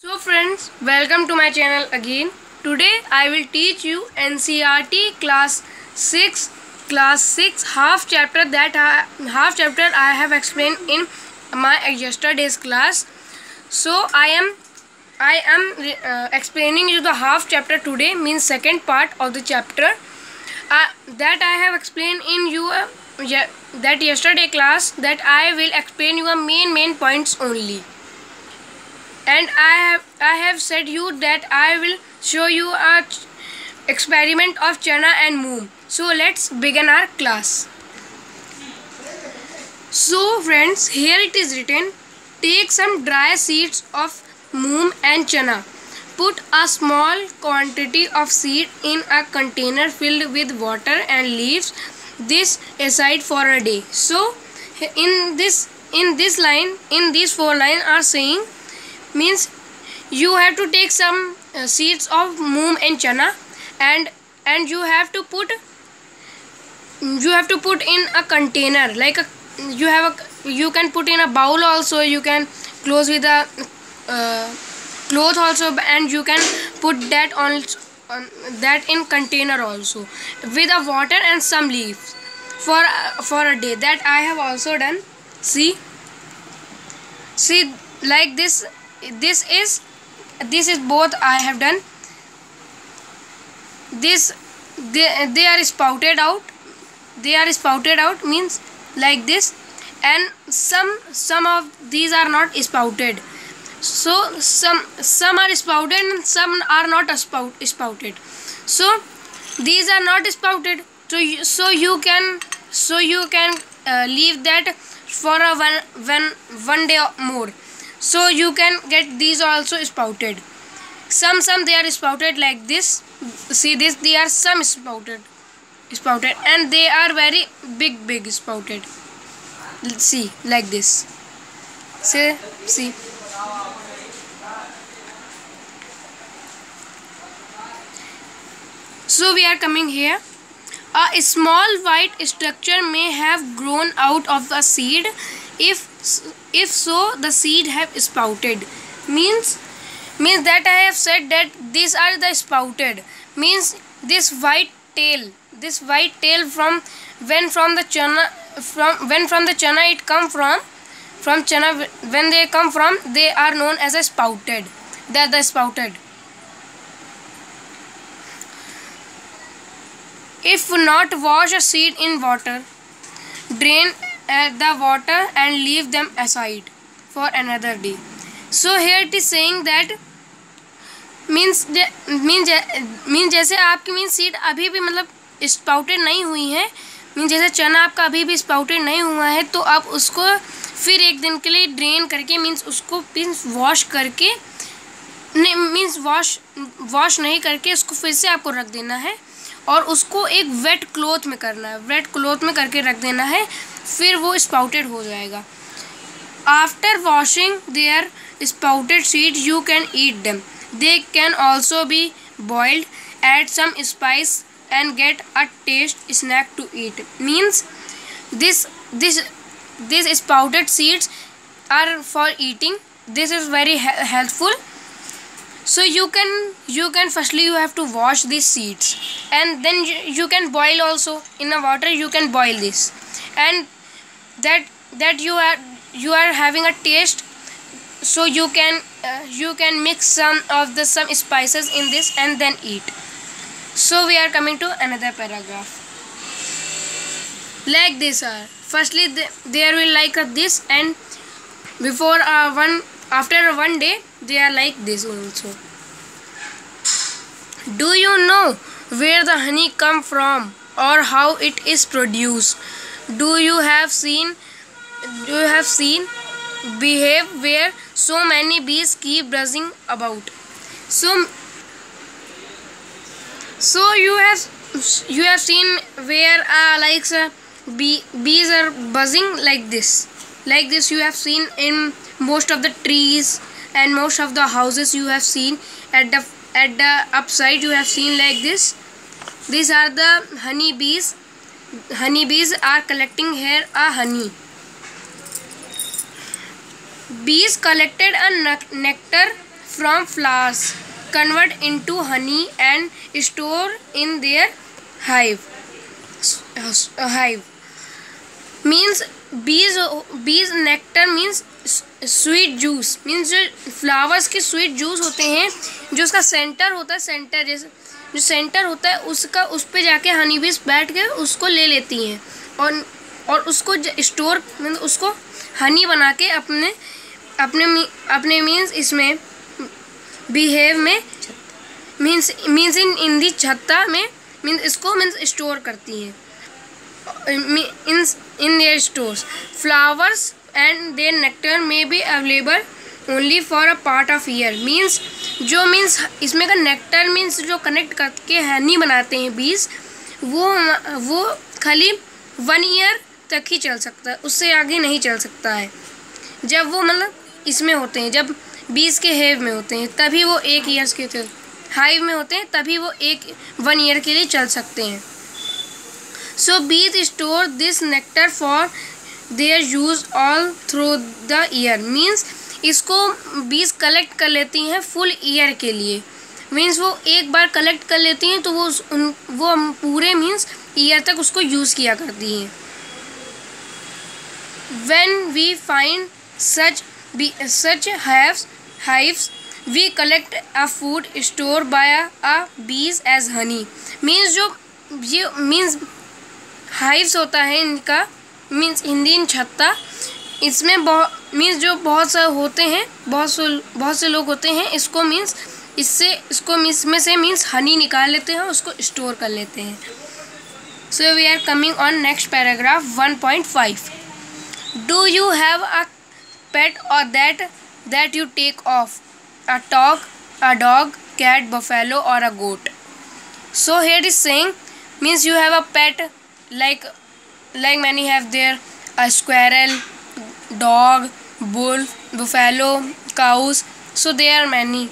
So friends, welcome to my channel again. Today I will teach you NCERT class 6 half chapter I have explained in my yesterday's class. So I am explaining you the half chapter today, means second part of the chapter that I have explained in your that yesterday class, that I will explain your main points only. And I have said you that I will show you a experiment of chana and moong. So let's begin our class. So friends, here it is written, take some dry seeds of moong and chana. Put a small quantity of seed in a container filled with water and leaves this aside for a day. So in these 4 lines are saying, means you have to take some seeds of moong and chana, and you have to put in a container, like you can put in a bowl also, you can close with a cloth also, and you can put that on that in container also with a water and some leaves for a day. That I have also done. See like this. This is both I have done. They are spouted out. Means like this, and some of these are not spouted. So some are spouted and some are not spouted. So these are not spouted. So you can leave that for a one day more. So you can get these also spouted. Some they are spouted like this. See this, they are some spouted, and they are very big spouted. See like this. See. So we are coming here. A small white structure may have grown out of the seed. If so, the seed have sprouted. Means that I have said that these are the sprouted. Means this white tail from the chana it come from chana, when they come from, they are known as a sprouted. They are the sprouted. If not, wash a seed in water, drain the water and leave them aside for another day. So here it is saying that means जैसे आपकी means seed अभी भी मतलब स्पाउटेड नहीं हुई है, means जैसे चना आपका अभी भी स्पाउटेड नहीं हुआ है, तो आप उसको फिर एक दिन के लिए ड्रेन करके, मीन्स उसको वॉश करके, नहीं मीन्स वॉश नहीं करके उसको फिर से आपको रख देना है, और उसको एक वेट क्लॉथ में करना है, वेट क्लॉथ में करके रख देना है, फिर वो स्पाउटेड हो जाएगा. After washing their sprouted seed you can eat them. They can also be boiled, add some spice and get a taste snack to eat. Means this sprouted seeds are for eating. This is very helpful. So you can firstly you have to wash these seeds, and then you can boil also in a water. You can boil this, and that you are having a taste. So you can mix some spices in this and then eat. So we are coming to another paragraph. Like this are firstly there will like this, and before after one day they are like this also. Do you know where the honey come from or how it is produced? Do you have seen behave where so many bees keep buzzing about? So you have seen where bees are buzzing like this. Like this you have seen in most of the trees and most of the houses. You have seen at the upside, you have seen like this. These are the honey bees. Honey bees are collecting here a honey. Bees collected a nectar from flowers, convert into honey and store in their hive. Means bees nectar means sweet juice, means जो flowers के sweet juice होते हैं, जो उसका centre होता है, centre जैसे जो सेंटर होता है उसका, उस पे जाके हनी बीज बैठ के उसको ले लेती हैं और उसको स्टोर मीन्स उसको हनी बना के अपने अपने अपने मीन्स इसमें बिहेव में मीन्स इन दी छत्ता में मीन्स इसको मीन्स स्टोर करती हैं in their stores. Flowers and their nectar may be available only for a part of year. Means जो मीन्स इसमें का नेक्टर मीन्स जो कनेक्ट करके हनी बनाते हैं बीज, वो खाली 1 ईयर तक ही चल सकता है, उससे आगे नहीं चल सकता है। जब वो मतलब इसमें होते हैं, जब बीज के हेव में होते हैं तभी वो 1 ईयर्स के थे, हाइव में होते हैं तभी वो 1 ईयर के लिए चल सकते हैं। So bees store this nectar for their use all through the year. Means इसको बीज कलेक्ट कर लेती हैं फुल ईयर के लिए। मीन्स वो एक बार कलेक्ट कर लेती हैं तो वो पूरे मीन्स ईयर तक उसको यूज़ किया करती हैं। When we find such hives, we collect a food stored by a bees as honey. Means जो ये मीन्स हाइव्स होता है इनका, मीन्स हिंदी छत्ता, इसमें मीन्स जो बहुत से होते हैं, बहुत से लोग होते हैं, इसको मीन्स इसमें से मीन्स हनी निकाल लेते हैं, उसको स्टोर कर लेते हैं। So we are coming on next paragraph 1.5. Do you have a pet or that you take of a dog, cat, buffalo or a goat. So here is saying means you have a pet like many have there a squirrel, dog, bull, buffalo, cows. So there are many.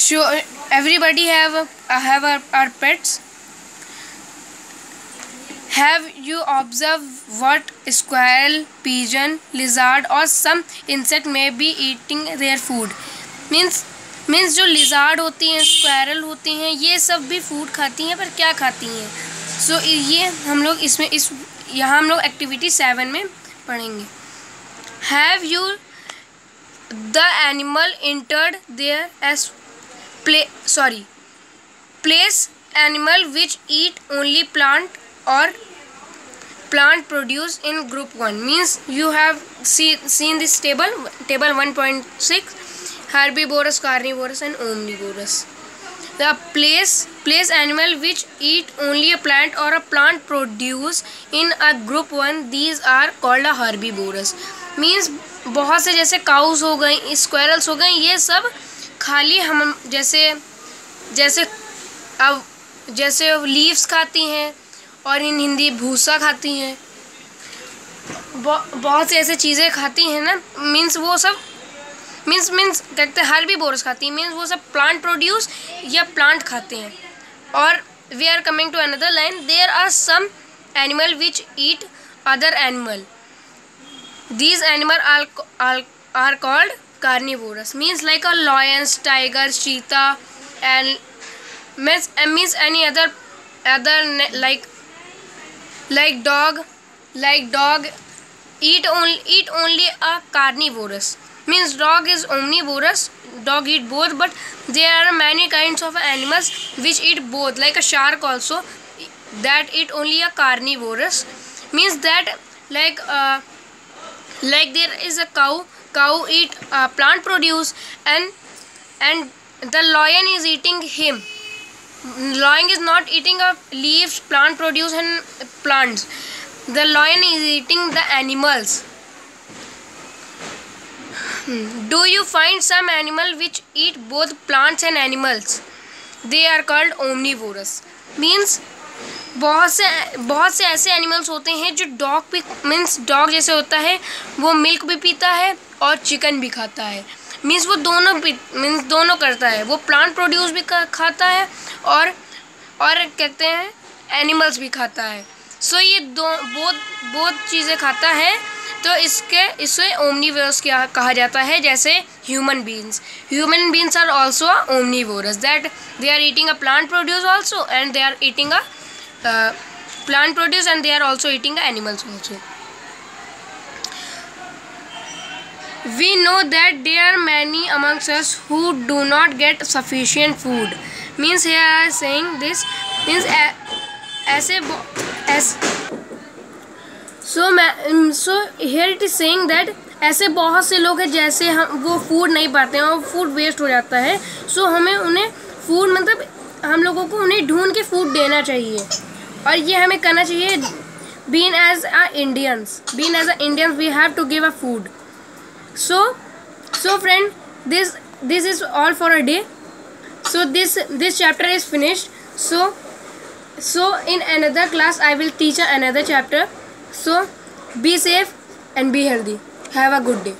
Sure, everybody have our pets. Have you observed what squirrel, pigeon, lizard or some insect may be eating their food? Means जो lizard होती हैं, squirrel होती हैं, ये सब भी food खाती हैं, पर क्या खाती हैं? सो ये हम लोग यहाँ हम लोग एक्टिविटी 7 में पढ़ेंगे. Have you the animal entered there as place animal which eat only plant और plant produce in group 1. Means you have seen this table 1.6, herbivorous, carnivorous and omnivorous. The place animal which eat only a plant or a plant produce in a group 1, these are called a herbivorous. Means बहुत से जैसे cows हो गए, squirrels हो गए, ये सब खाली हम जैसे leaves खाती हैं और इन हिंदी भूसा खाती हैं, बहुत से ऐसे चीज़ें खाती हैं ना. मीन्स वो सब मीन्स कहते हैं हर्बीवोरस खाती हैं. मीन्स वो सब प्लांट प्रोड्यूस या प्लांट खाते हैं. और we are coming to another line, there are some animal which eat other animal. These animal are called carnivorous. Means like a lions, tiger, cheetah and means any other like dog eat only a carnivorous. Means dog is omnivorous, dog eat both, but there are many kinds of animals which eat both, like a shark also that eat only a carnivorous. Means that like there is a cow eat plant produce and the lion is eating him. Lion is not eating leaves, plant produce and plants. The lion is eating the animals. Do you find some animal which eat both plants and animals? They are called omnivorous. Means बहुत से ऐसे animals होते हैं जो dog भी means dog जैसे होता है, वो मिल्क भी पीता है और चिकन भी खाता है. मीन्स वो दोनों करता है. वो प्लांट प्रोड्यूस भी खाता है और कहते हैं एनिमल्स भी खाता है. सो ये बहुत चीज़ें खाता है, तो इसे ओमनीवोरस क्या कहा जाता है, जैसे human beings are also omnivorous, that they are eating a plant produce also and they are eating a plant produce and they are also eating the animals also. We know that there are many amongst us who do not get sufficient food. Means here I am saying this means so here it is saying that ऐसे बहुत से लोग हैं जैसे हम वो food नहीं पाते हैं और फूड वेस्ट हो जाता है. सो हमें उन्हें फूड मतलब हम लोगों को उन्हें ढूंढ के फूड देना चाहिए और ये हमें करना चाहिए. Being as Indians we have to give a food. So friend, this is all for a day. So this chapter is finished. So in another class I will teach another chapter. So be safe and be healthy. Have a good day.